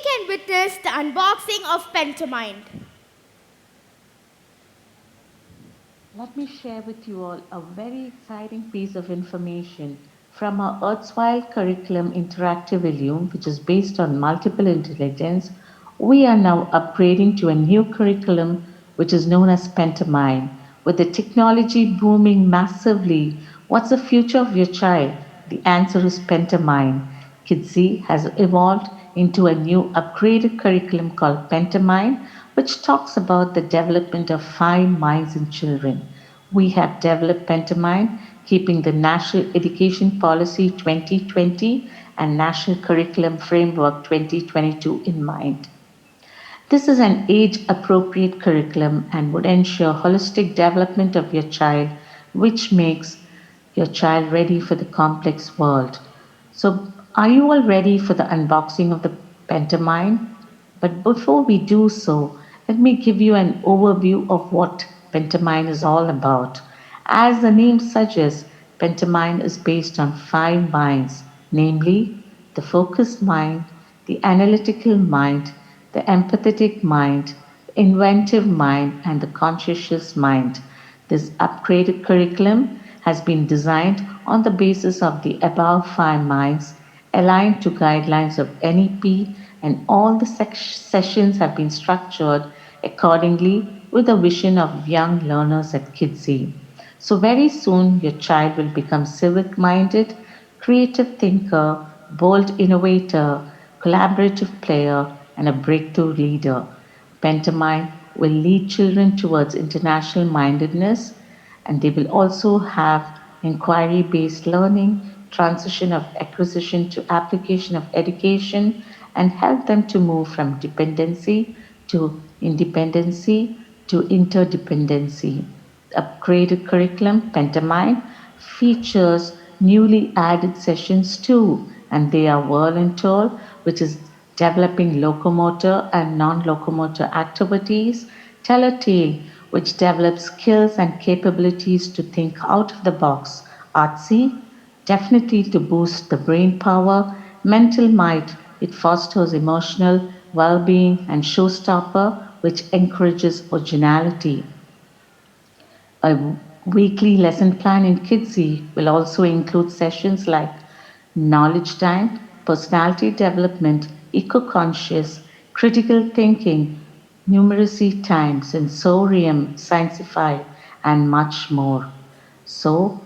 can witness the unboxing of Pentemind. Let me share with you all a very exciting piece of information from our erstwhile curriculum interactive volume, which is based on multiple intelligence. We are now upgrading to a new curriculum, which is known as Pentemind. With the technology booming massively, what's the future of your child? The answer is Pentemind. Kidzee has evolved into a new upgraded curriculum called Pentemind, which talks about the development of fine minds in children. We have developed Pentemind, keeping the National Education Policy 2020 and National Curriculum Framework 2022 in mind. This is an age appropriate curriculum and would ensure holistic development of your child, which makes your child ready for the complex world. So, are you all ready for the unboxing of the Pentamind? But before we do so, let me give you an overview of what Pentamind is all about. As the name suggests, Pentamind is based on five minds, namely the focused mind, the analytical mind, the empathetic mind, the inventive mind, and the conscientious mind. This upgraded curriculum has been designed on the basis of the above five minds, aligned to guidelines of NEP, and all the sessions have been structured accordingly with a vision of young learners at Kidzee. So, very soon, your child will become civic minded, creative thinker, bold innovator, collaborative player, and a breakthrough leader. Pentamind will lead children towards international mindedness, and they will also have inquiry based learning, transition of acquisition to application of education, and help them to move from dependency to independency to interdependency. The upgraded curriculum, Pentamind, features newly added sessions too, and they are volunteer, which is developing locomotor and non locomotor activities, tell a tale, which develops skills and capabilities to think out of the box, artsy, definitely to boost the brain power, mental might, it fosters emotional well being, and showstopper, which encourages originality. A weekly lesson plan in Kidzee will also include sessions like knowledge time, personality development, eco conscious, critical thinking, numeracy time, sensorium, scientify, and much more. So,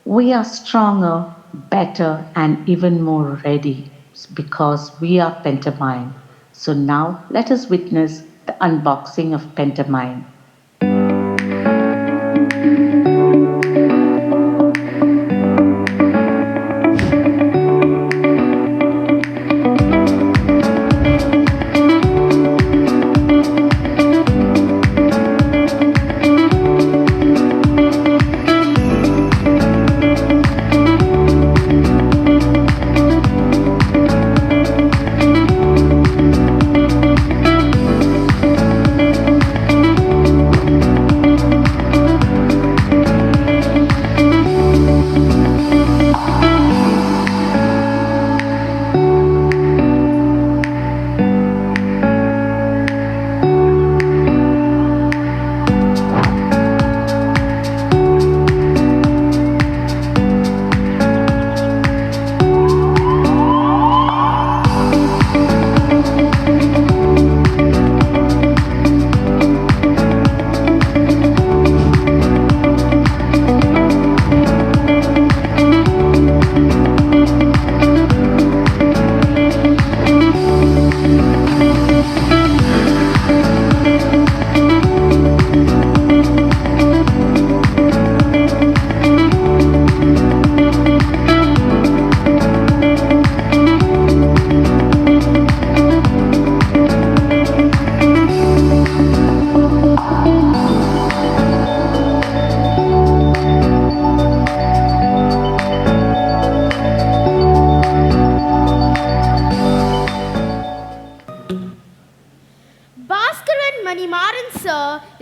we are stronger, better, and even more ready because we are Pentamind. So, now let us witness the unboxing of Pentamind.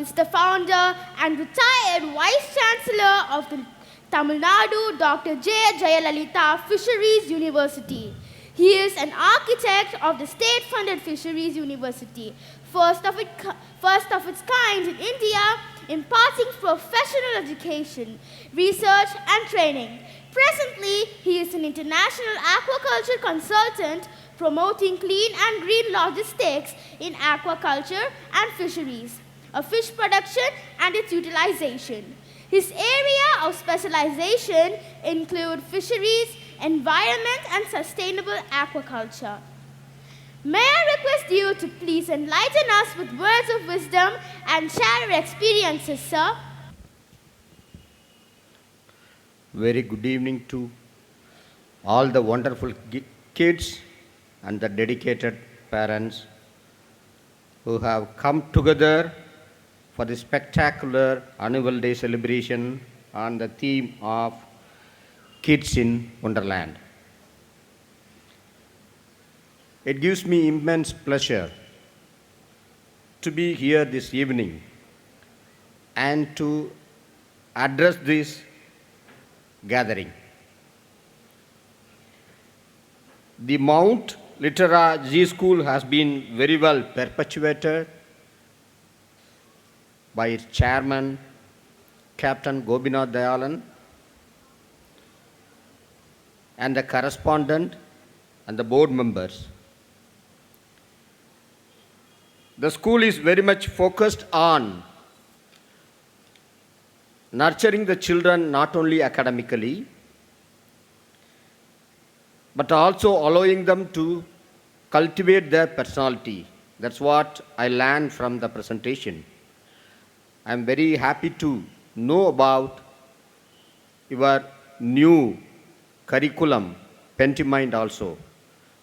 is the founder and retired Vice Chancellor of the Tamil Nadu Dr. J. Jayalalitha Fisheries University. He is an architect of the state-funded Fisheries University, first of its kind in India, imparting professional education, research and training. Presently, he is an international aquaculture consultant promoting clean and green logistics in aquaculture and fisheries, fish production and its utilization. His area of specialization include fisheries, environment and sustainable aquaculture. May I request you to please enlighten us with words of wisdom and share your experiences, sir? Very good evening to all the wonderful kids and the dedicated parents who have come together for the spectacular annual day celebration on the theme of Kids in Wonderland. It gives me immense pleasure to be here this evening and to address this gathering. The Mount Litera Zee School has been very well perpetuated by its chairman, Captain Gobinath Dayalan, and the correspondent and the board members. The school is very much focused on nurturing the children not only academically, but also allowing them to cultivate their personality. That's what I learned from the presentation. I'm very happy to know about your new curriculum, Pentemind also.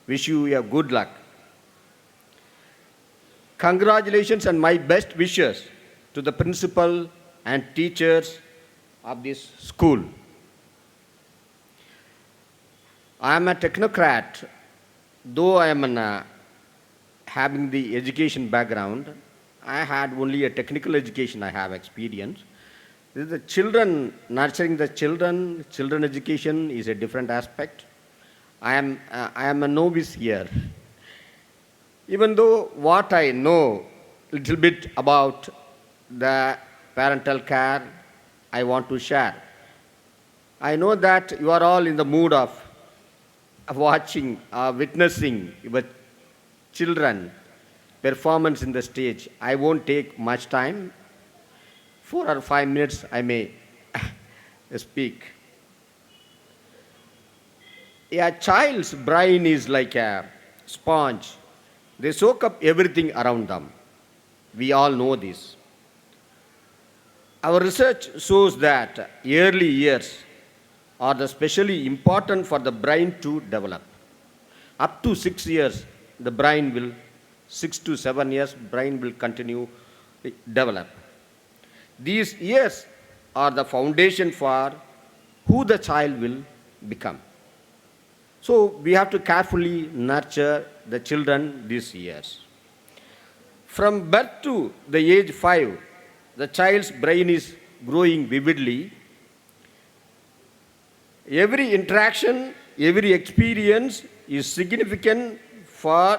Wish you a good luck. Congratulations and my best wishes to the principal and teachers of this school. I am a technocrat, though I am having the education background. I had only a technical education I have experience. This is the children, nurturing the children education is a different aspect. I am a novice here. Even though what I know little bit about the parental care, I want to share. I know that you are all in the mood of watching, witnessing your children performance in the stage. I won't take much time. 4 or 5 minutes I may speak. A child's brain is like a sponge. They soak up everything around them. We all know this. Our research shows that early years are especially important for the brain to develop. Up to 6 years, the brain will, 6 to 7 years, brain will continue to develop. These years are the foundation for who the child will become. So we have to carefully nurture the children these years. From birth to the age 5, the child's brain is growing vividly. Every interaction, every experience is significant for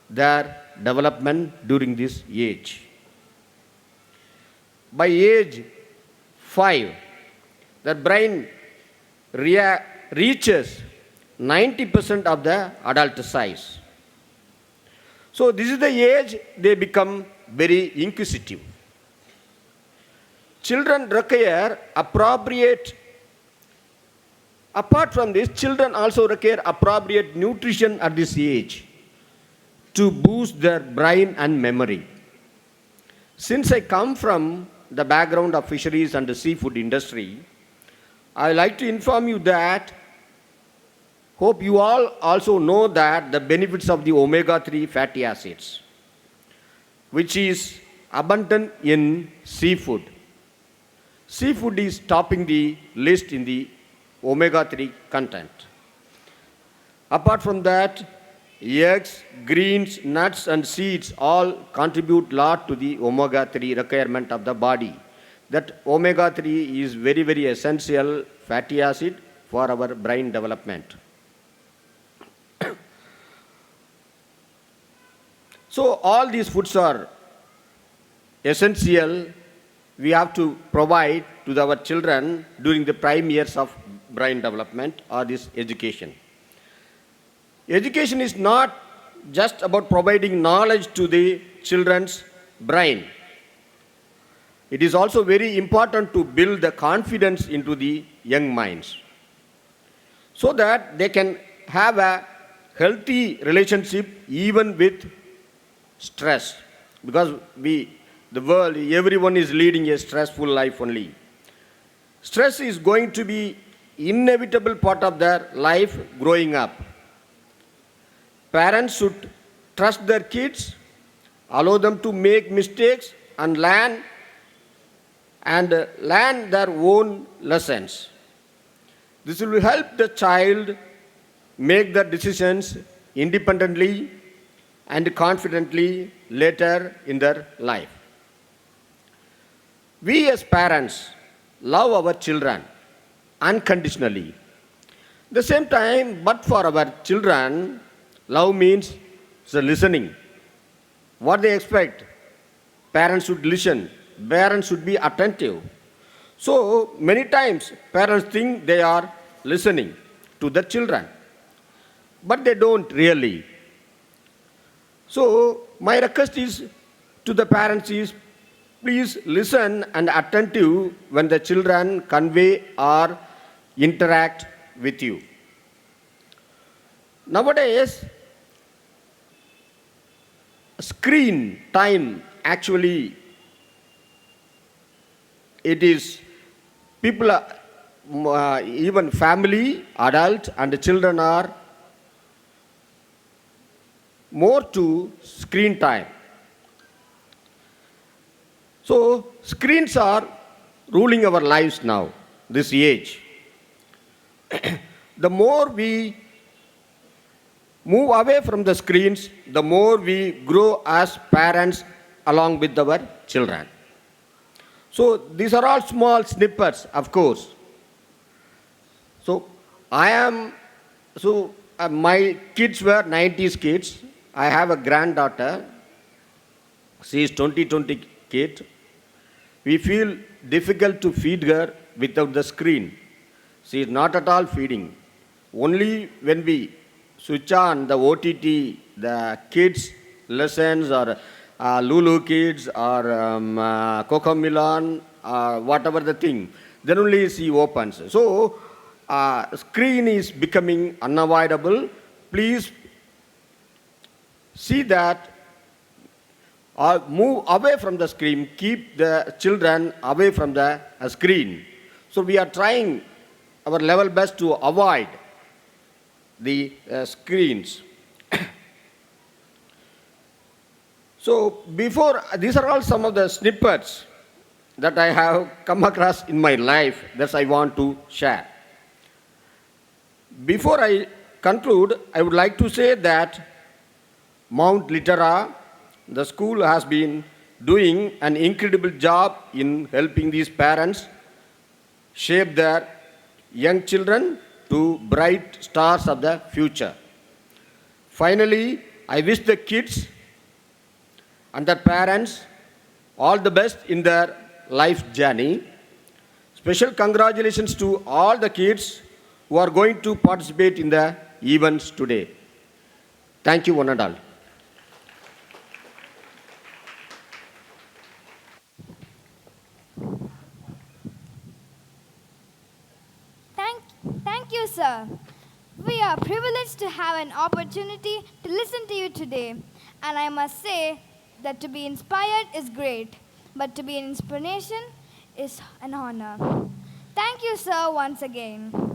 their development during this age. By age 5, the brain reaches 90% of the adult size. So this is the age they become very inquisitive. Children require appropriate, apart from this, children also require appropriate nutrition at this age to boost their brain and memory. Since I come from the background of fisheries and the seafood industry, I like to inform you that, hope you all also know that the benefits of the omega-3 fatty acids, which is abundant in seafood. Seafood is topping the list in the omega-3 content. Apart from that, eggs, greens, nuts and seeds all contribute a lot to the omega-3 requirement of the body. That omega-3 is very, very essential fatty acid for our brain development. So all these foods are essential. We have to provide to our children during the prime years of brain development or this education. Education is not just about providing knowledge to the children's brain. It is also very important to build the confidence into the young minds so that they can have a healthy relationship even with stress. Because the world, everyone is leading a stressful life only. Stress is going to be inevitable part of their life growing up. Parents should trust their kids, allow them to make mistakes and learn their own lessons. This will help the child make the decisions independently and confidently later in their life. We as parents love our children unconditionally. At the same time, but for our children, love means the listening. What they expect, parents should listen. Parents should be attentive. So many times parents think they are listening to the children, but they don't really. So my request is to the parents is please listen and attentive when the children convey or interact with you. Nowadays, screen time actually it is people are, even family, adult and the children are more to screen time. So screens are ruling our lives now, this age. The more we move away from the screens, the more we grow as parents along with our children. So these are all small snippets, of course. So my kids were 90s kids. I have a granddaughter. She is 2020 kid. We feel difficult to feed her without the screen. She is not at all feeding. Only when we switch on the OTT, the kids lessons or Lulu Kids or Coco Milan or whatever the thing, then only she opens. So screen is becoming unavoidable. Please see that or move away from the screen, keep the children away from the screen. So we are trying our level best to avoid the screens. So these are all some of the snippets that I have come across in my life that I want to share. Before I conclude, I would like to say that Mount Litera, the school has been doing an incredible job in helping these parents shape their young children to bright stars of the future. Finally, I wish the kids and their parents all the best in their life journey. Special congratulations to all the kids who are going to participate in the events today. Thank you, one and all. Thank, thank you, sir. We are privileged to have an opportunity to listen to you today. And I must say that to be inspired is great, but to be an inspiration is an honor. Thank you, sir, once again.